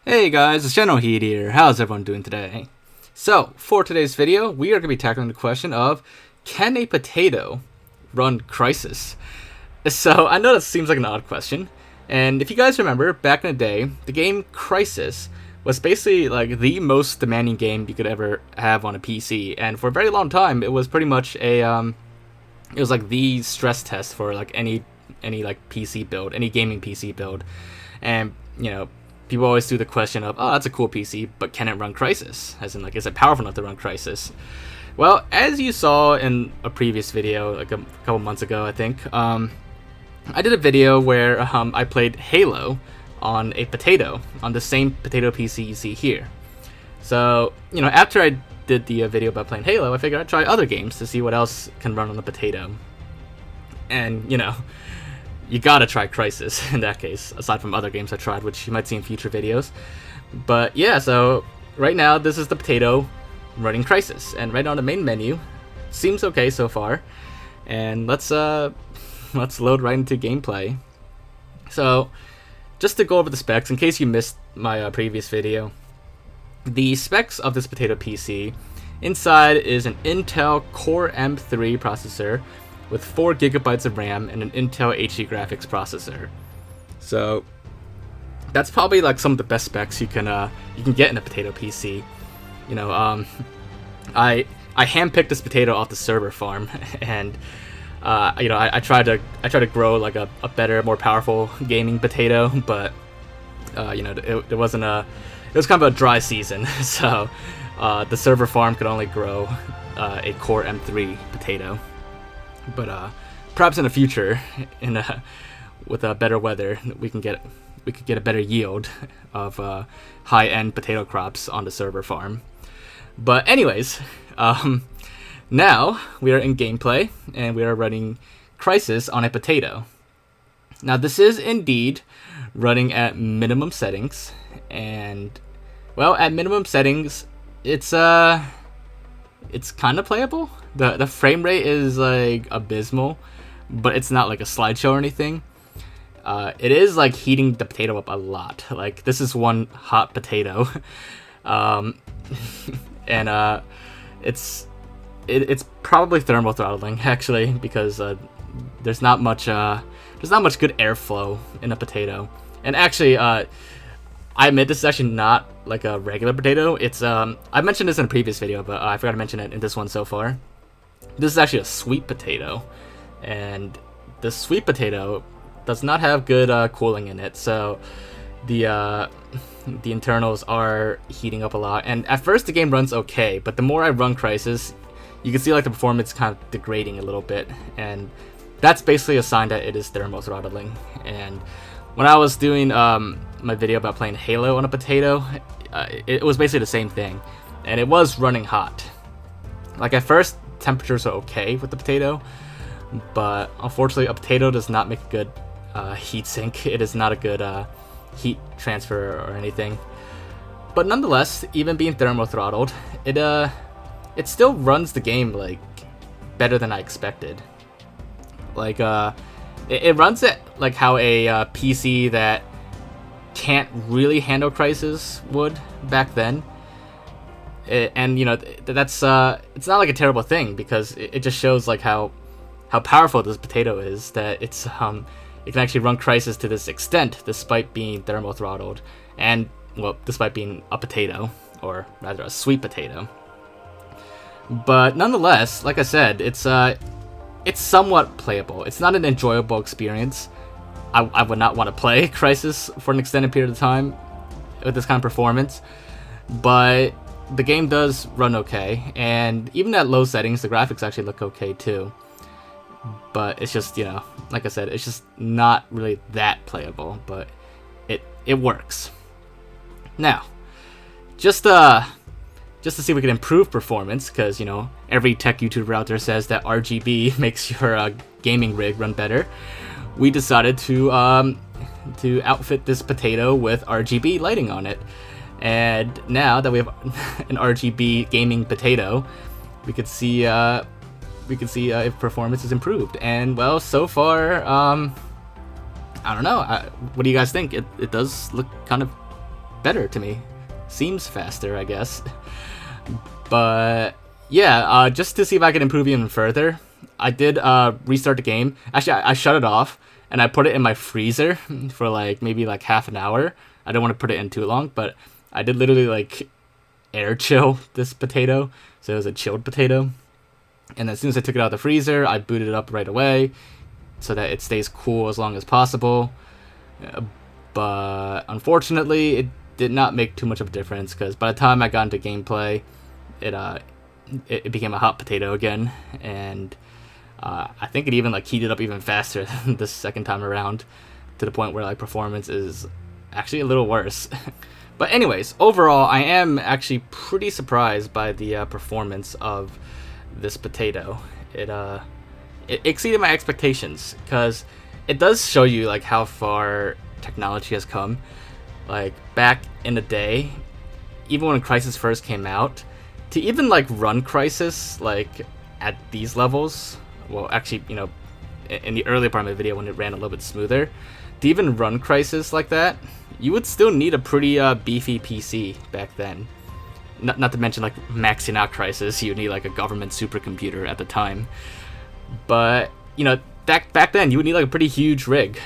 Hey guys, it's Generalkidd here. How's everyone doing today? So, for today's video, we are going to be tackling the question of, can a potato run Crysis? So, I know that seems like an odd question, and if you guys remember, back in the day, the game Crysis was basically like the most demanding game you could ever have on a PC, and for a very long time, it was pretty much a, it was like the stress test for like any like PC build, any gaming PC build, and people always do the question of, oh, that's a cool PC, but can it run Crysis? As in, like, is it powerful enough to run Crysis? Well, as you saw in a previous video, like a couple months ago, I think, I did a video where I played Halo on a potato, on the same potato PC you see here. So, after I did the video about playing Halo, I figured I'd try other games to see what else can run on a potato. And, you gotta try Crysis in that case, aside from other games I tried, which you might see in future videos. But yeah, so right now this is the potato running Crysis, and right on the main menu, seems okay so far. And let's load right into gameplay. So just to go over the specs, in case you missed my previous video, the specs of this potato PC, inside is an Intel Core M3 processor with 4 GB of RAM and an Intel HD graphics processor. So that's probably like some of the best specs you can get in a potato PC. I handpicked this potato off the server farm, and I tried to grow like a better, more powerful gaming potato, but it was kind of a dry season, so the server farm could only grow a Core M3 potato. But perhaps in the future, with better weather, we could get a better yield of high-end potato crops on the server farm. But anyways, now we are in gameplay, and we are running Crysis on a potato. Now this is indeed running at minimum settings, and well, at minimum settings, it's kind of playable. The frame rate is like abysmal, but it's not like a slideshow or anything. It is like heating the potato up a lot. Like, this is one hot potato, and it's probably thermal throttling actually, because there's not much good airflow in a potato. And actually, I admit this is actually not like a regular potato. It's I mentioned this in a previous video, but I forgot to mention it in this one so far. This is actually a sweet potato, and the sweet potato does not have good cooling in it, so the internals are heating up a lot. And at first the game runs okay, but the more I run Crysis, you can see like the performance kind of degrading a little bit, and that's basically a sign that it is thermal throttling. And when I was doing my video about playing Halo on a potato, it was basically the same thing, and it was running hot. Like, at first, temperatures are okay with the potato, but unfortunately, a potato does not make a good heat sink. It is not a good heat transfer or anything. But nonetheless, even being thermal throttled, it still runs the game like better than I expected. Like, it runs it like how a PC that can't really handle Crysis would back then. And that's it's not like a terrible thing, because it just shows like how powerful this potato is, that it can actually run Crysis to this extent despite being thermal throttled, and well, despite being a potato, or rather a sweet potato. But nonetheless, like I said, it's somewhat playable. It's not an enjoyable experience. I would not want to play Crysis for an extended period of time with this kind of performance, but the game does run okay, and even at low settings, the graphics actually look okay too. But it's just, like I said, it's just not really that playable, but it works. Now, just to see if we can improve performance, because every tech YouTuber out there says that RGB makes your gaming rig run better, we decided to outfit this potato with RGB lighting on it. And now that we have an RGB gaming potato, we could see if performance is improved. And well, so far, I don't know. What do you guys think? It does look kind of better to me. Seems faster, I guess. But yeah, just to see if I could improve even further, I did restart the game. Actually, I shut it off and I put it in my freezer for like maybe like half an hour. I don't want to put it in too long, but I did literally like air chill this potato, so it was a chilled potato. And as soon as I took it out of the freezer, I booted it up right away so that it stays cool as long as possible. But unfortunately, it did not make too much of a difference, because by the time I got into gameplay, it became a hot potato again, and I think it even like heated up even faster the second time around, to the point where like performance is actually a little worse. But anyways, overall, I am actually pretty surprised by the performance of this potato. It exceeded my expectations, because it does show you like how far technology has come. Like back in the day, even when Crysis first came out, to even like run Crysis like at these levels, well actually, you know, in the earlier part of my video when it ran a little bit smoother, to even run Crysis like that, you would still need a pretty beefy PC back then. Not to mention like maxing out Crysis, you'd need like a government supercomputer at the time. But you know, back then you would need like a pretty huge rig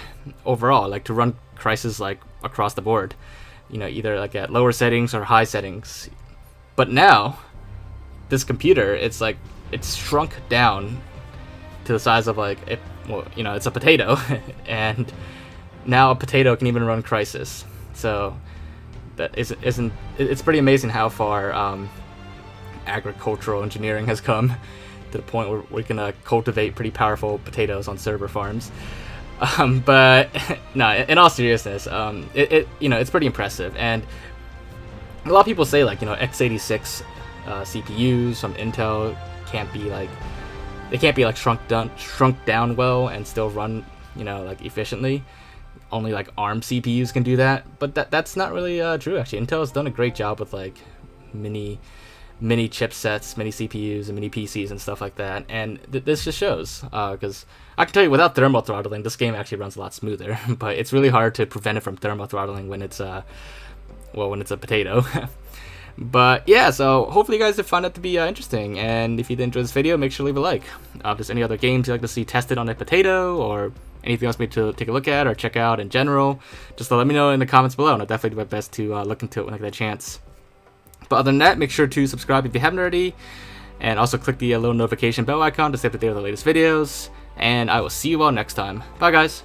overall, like to run Crysis like across the board. You know, either like at lower settings or high settings. But now, this computer, it's like it's shrunk down to the size of like well, you know, it's a potato, and now a potato can even run Crysis. So that it's pretty amazing how far agricultural engineering has come, to the point where we can cultivate pretty powerful potatoes on server farms. But no, in all seriousness, you know, it's pretty impressive. And a lot of people say like, you know, x86 CPUs from Intel can't be like shrunk down well and still run, you know, like efficiently. Only like ARM CPUs can do that, but that's not really true. Actually, Intel has done a great job with like mini chipsets, mini CPUs, and mini PCs and stuff like that. And this just shows, because I can tell you, without thermal throttling, this game actually runs a lot smoother. But it's really hard to prevent it from thermal throttling when it's when it's a potato. But yeah, so hopefully you guys have found that to be interesting, and if you did enjoy this video, make sure to leave a like. If there's any other games you'd like to see tested on a potato, or anything else for me to take a look at or check out in general, just let me know in the comments below, and I'll definitely do my best to look into it when I get a chance. But other than that, make sure to subscribe if you haven't already, and also click the little notification bell icon to stay up to date with the latest videos, and I will see you all next time. Bye guys!